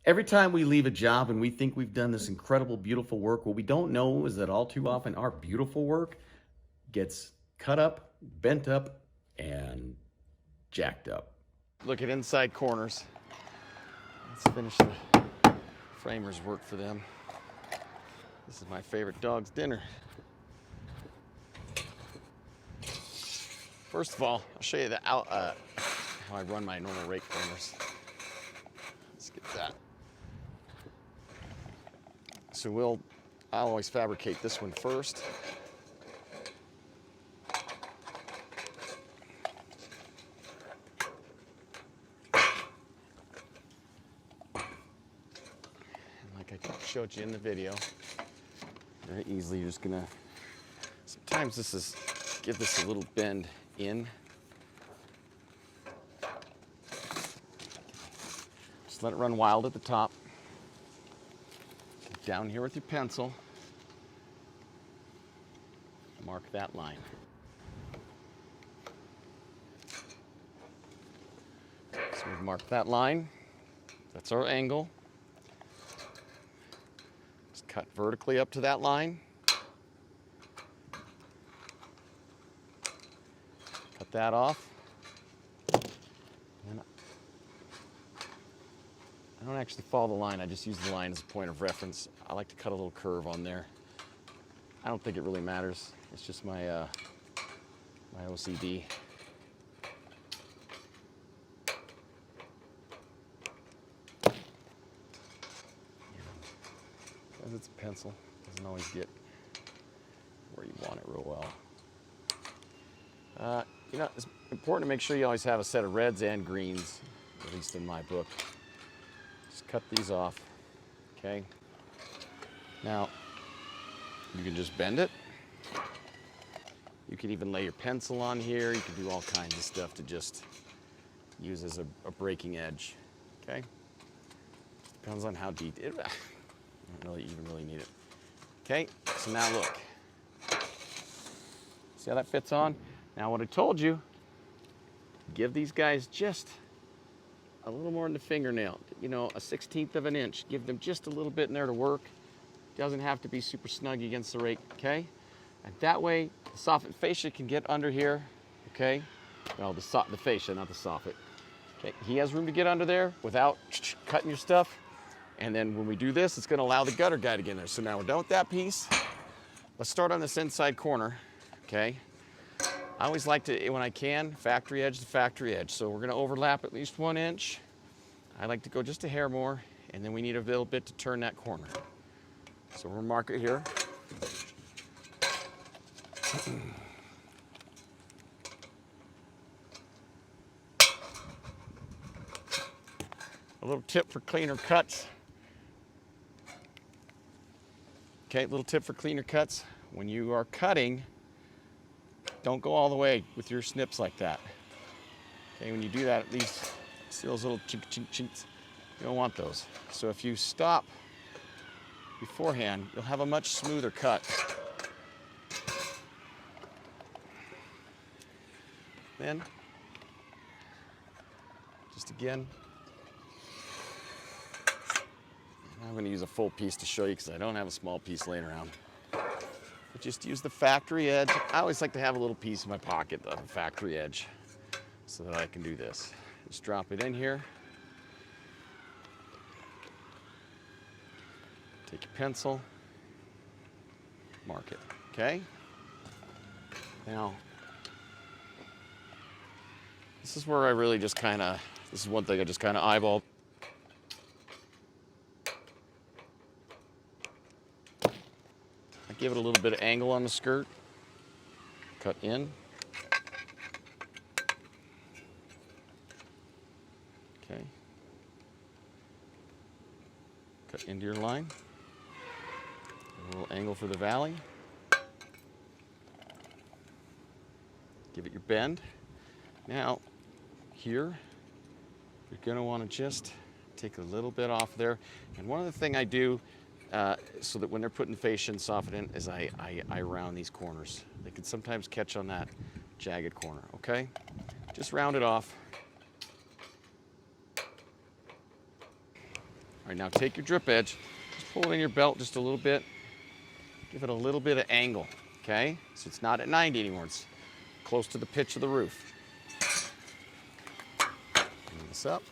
Every time we leave a job and we think we've done this incredible, beautiful work, what we don't know is that all too often our beautiful work gets cut up, bent up, and jacked up. Look at inside corners. Let's finish the framers' work for them. This is my favorite dog's dinner. First of all, I'll show you how I run my normal rake corners. Let's get that. So I'll always fabricate this one first. And like I showed you in the video, very easily you're just gonna, sometimes give this a little bend in. Just let it run wild at the top. Down here with your pencil, mark that line. So we've marked that line. That's our angle. Just cut vertically up to that line. Cut that off. And I don't actually follow the line, I just use the line as a point of reference. I like to cut a little curve on there. I don't think it really matters. It's just my my OCD. Because it's a pencil, doesn't always get where you want it real well. You know, it's important to make sure you always have a set of reds and greens, at least in my book. Just cut these off, okay? Now, you can just bend it. You can even lay your pencil on here. You can do all kinds of stuff to just use as a breaking edge, okay? Depends on how deep it, I don't really even really need it. Okay, so now look. See how that fits on? Now what I told you, give these guys just a little more than the fingernail, you know, a 1/16 of an inch. Give them just a little bit in there to work. Doesn't have to be super snug against the rake, okay? And that way, the soffit fascia can get under here, okay? Well, the fascia, not the soffit. Okay, he has room to get under there without cutting your stuff. And then when we do this, it's gonna allow the gutter guy to get in there. So now we're done with that piece. Let's start on this inside corner, okay? I always like to, when I can, factory edge to factory edge. So we're gonna overlap at least 1 inch. I like to go just a hair more, and then we need a little bit to turn that corner. So we'll mark it here. A little tip for cleaner cuts. Okay, little tip for cleaner cuts. When you are cutting, don't go all the way with your snips like that. Okay, when you do that, these see those little chink, chink, chinks. You don't want those. So if you stop beforehand, you'll have a much smoother cut. Then, just again, I'm going to use a full piece to show you because I don't have a small piece laying around. But just use the factory edge. I always like to have a little piece in my pocket of a factory edge so that I can do this. Just drop it in here. Take your pencil, mark it, okay? Now, this is where I really just kind of, this is one thing I just kind of eyeballed. I give it a little bit of angle on the skirt, cut in. Okay. Cut into your line. A little angle for the valley. Give it your bend. Now, here, you're gonna wanna just take a little bit off there. And one other thing I do, so that when they're putting fascia and soffit in, is I round these corners. They can sometimes catch on that jagged corner, okay? Just round it off. All right, now take your drip edge, just pull it in your belt just a little bit. Give it a little bit of angle, okay? So it's not at 90 anymore, it's close to the pitch of the roof. Bring this up.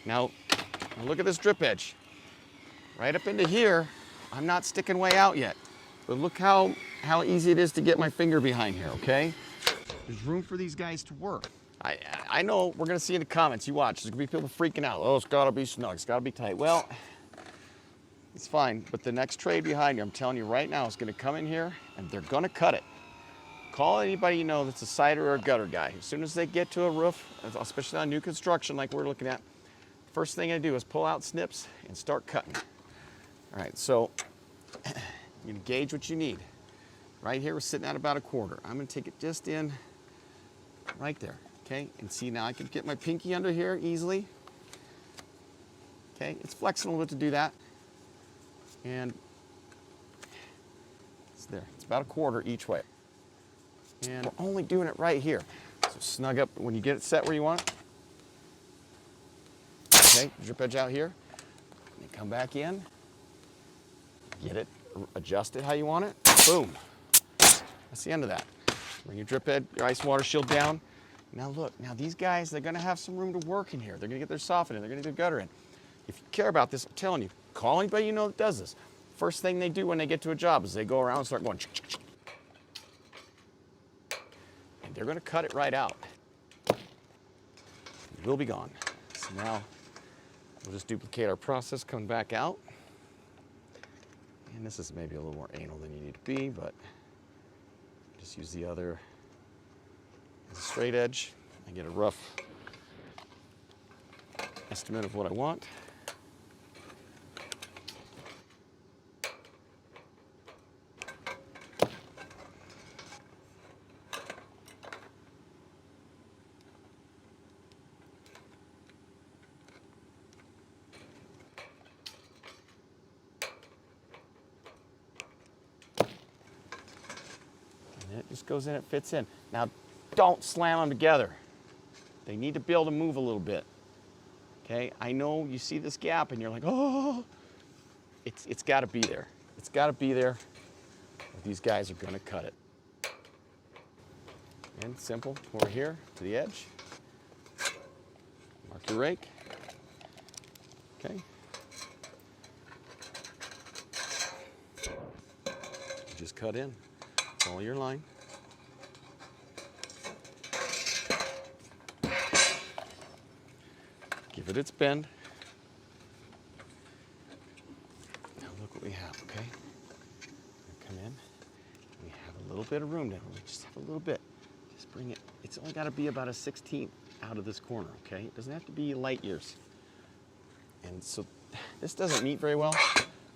Now look at this drip edge. Right up into here, I'm not sticking way out yet. But look how easy it is to get my finger behind here, okay? There's room for these guys to work. I know we're gonna see in the comments, you watch, there's gonna be people freaking out. Oh, it's gotta be snug, it's gotta be tight. Well, it's fine, but the next trade behind you, I'm telling you right now, is gonna come in here and they're gonna cut it. Call anybody you know that's a cider or a gutter guy. As soon as they get to a roof, especially on new construction like we're looking at, first thing I do is pull out snips and start cutting. All right, so you can gauge what you need. Right here, we're sitting at about a quarter. I'm gonna take it just in right there, okay? And see, now I can get my pinky under here easily. Okay, it's flexible a bit to do that. And it's there, it's about a quarter each way. And we're only doing it right here. So snug up when you get it set where you want it. Okay, drip edge out here. You come back in, get it, adjust it how you want it, boom. That's the end of that. Bring your drip edge, your ice water shield down. Now look, now these guys, they're gonna have some room to work in here. They're gonna get their soffit in, they're gonna get their gutter in. If you care about this, I'm telling you, call anybody you know that does this. First thing they do when they get to a job is they go around and start going, and they're gonna cut it right out. We'll be gone. So now, we'll just duplicate our process coming back out. And this is maybe a little more anal than you need to be, but just use the other as a straight edge. I get a rough estimate of what I want. It just goes in, it fits in. Now, don't slam them together. They need to be able to move a little bit. Okay, I know you see this gap and you're like, oh, it's gotta be there. It's gotta be there. These guys are gonna cut it. And simple, over here to the edge. Mark your rake. Okay. Just cut in. Follow your line. Give it its bend. Now look what we have, okay? Come in. We have a little bit of room now. We just have a little bit. Just bring it. It's only got to be about a 1/16 out of this corner, okay? It doesn't have to be light years. And so this doesn't meet very well.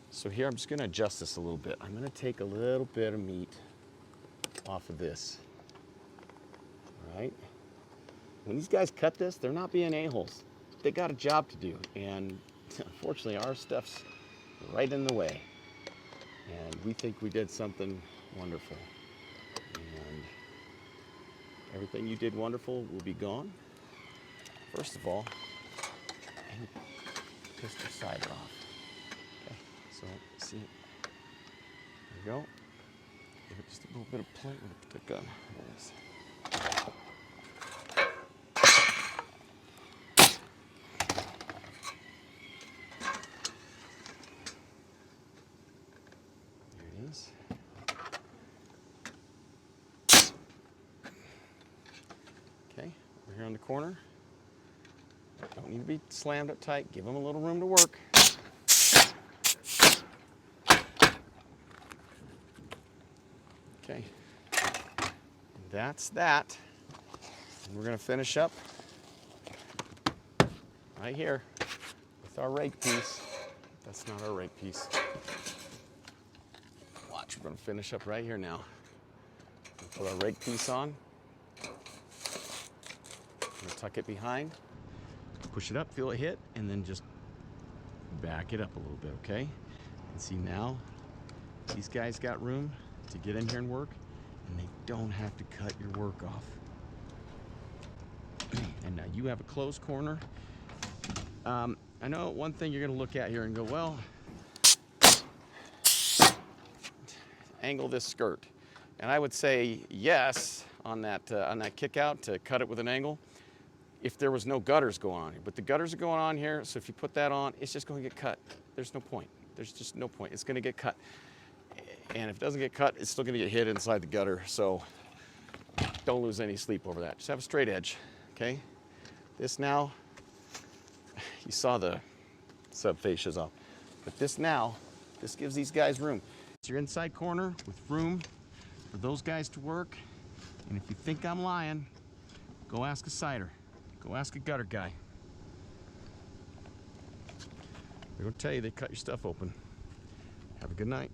So here I'm just going to adjust this a little bit. I'm going to take a little bit of meat off of this. All right? When these guys cut this, they're not being a-holes. They got a job to do, and unfortunately our stuff's right in the way. And we think we did something wonderful. And everything you did wonderful will be gone. First of all, piss the cider off. Okay, so see it. There you go. Give it just a little bit of play with the gun. There it is. Okay, we're here on the corner. Don't need to be slammed up tight. Give them a little room to work. Okay, that's that. And we're going to finish up right here with our rake piece. That's not our rake piece. Watch, we're going to finish up right here now. Put our rake piece on. We'll tuck it behind, push it up, feel it hit, and then just back it up a little bit, okay? And see now, these guys got room to get in here and work, and they don't have to cut your work off. And now you have a closed corner. I know one thing you're gonna look at here and go, well, angle this skirt. And I would say yes on that kick out to cut it with an angle if there was no gutters going on here. But the gutters are going on here, so if you put that on, it's just going to get cut. There's no point. There's just no point. It's going to get cut. And if it doesn't get cut, it's still going to get hit inside the gutter. So don't lose any sleep over that. Just have a straight edge, okay? This now, you saw the subfascias off. But this gives these guys room. It's your inside corner with room for those guys to work. And if you think I'm lying, go ask a sider. Go ask a gutter guy. They're gonna tell you they cut your stuff open. Have a good night.